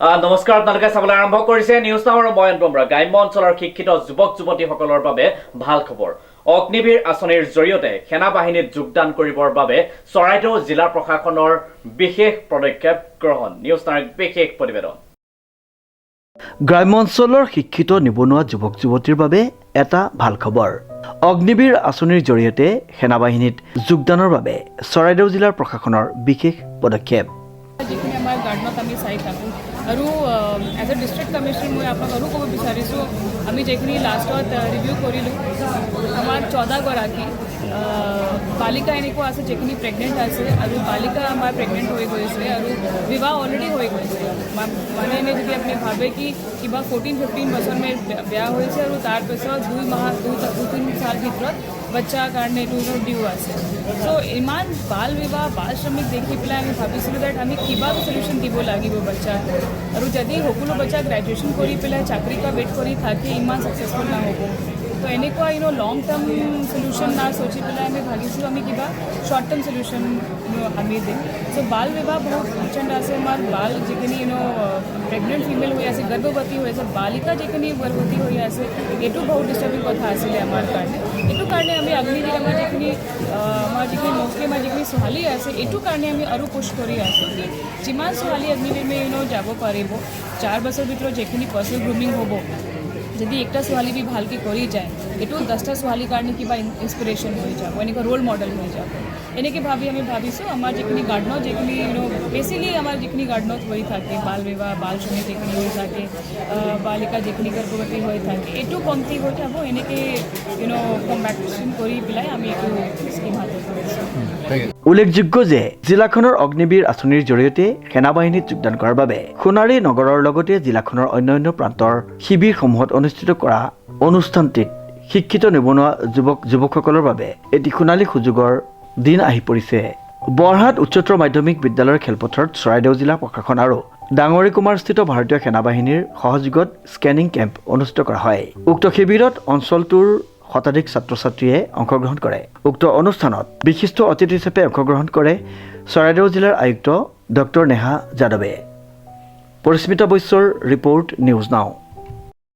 নমস্কাৰ, আপোনালোকে চাবলৈ আৰম্ভ কৰিছে নিউজ নামৰ মই অনুপমৰা। গ্ৰাম্য অঞ্চলৰ শিক্ষিত যুৱক যুৱতীসকলৰ বাবে ভাল খবৰ। অগ্নিবীৰ আঁচনিৰ জৰিয়তে সেনা বাহিনীত যোগদান কৰিবৰ বাবে চৰাইদেউ জিলা প্ৰশাসনৰ বিশেষ পদক্ষেপ গ্ৰহণ। নিউজ নামৰ বিশেষ প্ৰতিবেদন। গ্ৰাম্য অঞ্চলৰ শিক্ষিত নিবনুৱা যুৱক যুৱতীৰ বাবে এটা ভাল খবৰ। অগ্নিবীৰ আঁচনিৰ জৰিয়তে সেনা বাহিনীত যোগদানৰ বাবে চৰাইদেউ জিলাৰ প্ৰশাসনৰ বিশেষ পদক্ষেপ। যিখিনি আমাৰ গাৰ্ডনত আমি চাই থাকোঁ আৰু এজ এ ডিষ্ট্ৰিক্ট কমিশ্যনাৰ মই আপোনাক আৰু ক'ব বিচাৰিছোঁ, আমি যিখিনি লাষ্টত ৰিভিউ কৰিলোঁ, আমাৰ 14গৰাকী বালিকা এনেকুৱা আছে যিখিনি প্ৰেগনেণ্ট আছে আৰু বালিকা আমাৰ প্ৰেগনেণ্ট হৈ গৈছে আৰু বিবাহ অলৰেডি হৈ গৈছে। মানে এনে যদি আপুনি ভাবে কি কিবা 14-15 বছৰ বিয়া হৈছে আৰু তাৰপিছত 2-3 সাল ভিতৰত বাচ্চাৰ কাৰণে এইটো ডিউ আছে। চ' ইমান বাল বিবাহ বাল শ্ৰমিক দেখি পেলাই আমি ভাবিছিলোঁ ডেট আমি কিবা সলিউশ্যন দিব লাগিব বাচ্চাক। আৰু যদি সকলো বাচ্চা গ্ৰেজুৱেশ্যন কৰি পেলাই চাকৰি কা ৱেইট কৰি থাকে ইমান ছাকচেছফুল নহ'ব। তো এনেকুৱা লং টাৰ্ম সলিউশ্যন না সোচি পেলাই আমি ভাবিছোঁ আমি কিবা শ্বৰ্ট টাৰ্ম সলিউশ্যন আমি দিম। চ' বাল বিবাহ বহুত প্ৰচণ্ড আছে। আমাৰ বাল যিখিনি প্ৰেগনেণ্ট ফিমেল হৈ আছে, গৰ্ভৱতী হৈ আছে, বালিকা যিখিনি গৰ্ভৱতী হৈ আছে, এইটো বহুত ডিষ্টাৰ্বিং কথা আছিলে আমাৰ কাৰণে। এইটো কাৰণে আমি অগ্নিবীৰ আমাৰ যিখিনি মষ্টলি আমাৰ যিখিনি ছোৱালী আছে, এইটো কাৰণে আমি আৰু পুছ কৰি আছোঁ কি যিমান ছোৱালী অগ্নিবীৰ যাব পাৰিব 4 বছৰ ভিতৰত যিখিনি পাৰ্চনেল গ্ৰুমিং হ'ব, যদি একটা ছোৱালী বি ভালকে কৰি যায় এইটো 10টা ছোৱালীৰ কাৰণে কিবা ইনস্পিৰেশ্যন হৈ যাব, এনেকুৱা ৰোল মডেল হৈ যাব। এনেকৈ ভাবি আমি ভাবিছোঁ আমাৰ যিখিনি গাৰ্ডনত যিখিনি বেচিলি আমাৰ যিখিনি গাৰ্ডনত হৈ থাকে বাল বিবাহ বাল শ্ৰমিক যিখিনি হৈ থাকে, বালিকা যিখিনি গৰ্ভৱতী হৈ থাকে, এইটো কমতি হৈ যাব। এনেকৈ কম্বেকশ্যন কৰি পেলাই আমি এইটো স্কিম হাতত লৈছোঁ। উল্লেখযোগ্য যে জিলাখনৰ অগ্নিবীৰ আঁচনিৰ জৰিয়তে সেনা বাহিনীত যোগদান কৰাৰ বাবে সোণাৰী নগৰৰ লগতে জিলাখনৰ অন্যান্য প্ৰান্তৰ শিবিৰসমূহত অনুষ্ঠিত কৰা অনুষ্ঠানটিত শিক্ষিত নিবনুৱা যুৱকসকলৰ বাবে এটি সোণালী সুযোগৰ দিন আহি পৰিছে। বৰহাট উচ্চতৰ মাধ্যমিক বিদ্যালয়ৰ খেলপথাৰত চৰাইদেউ জিলা প্ৰশাসন আৰু ডাঙৰীকুমাৰস্থিত ভাৰতীয় সেনা বাহিনীৰ সহযোগত স্কেনিং কেম্প অনুষ্ঠিত কৰা হয়। উক্ত শিবিৰত অঞ্চলটোৰ শতাধিক ছাত্ৰ ছাত্ৰীয়ে অংশগ্ৰহণ কৰে। উক্ত অনুষ্ঠানত বিশিষ্ট অতিথি হিচাপে অংশগ্ৰহণ কৰে চৰাইদেউ জিলাৰ আয়ুক্ত ডক্টৰ নেহা যাদৱে। পৰিস্মিতা বৈশ্যৰ ৰিপৰ্ট, নিউজ নাও।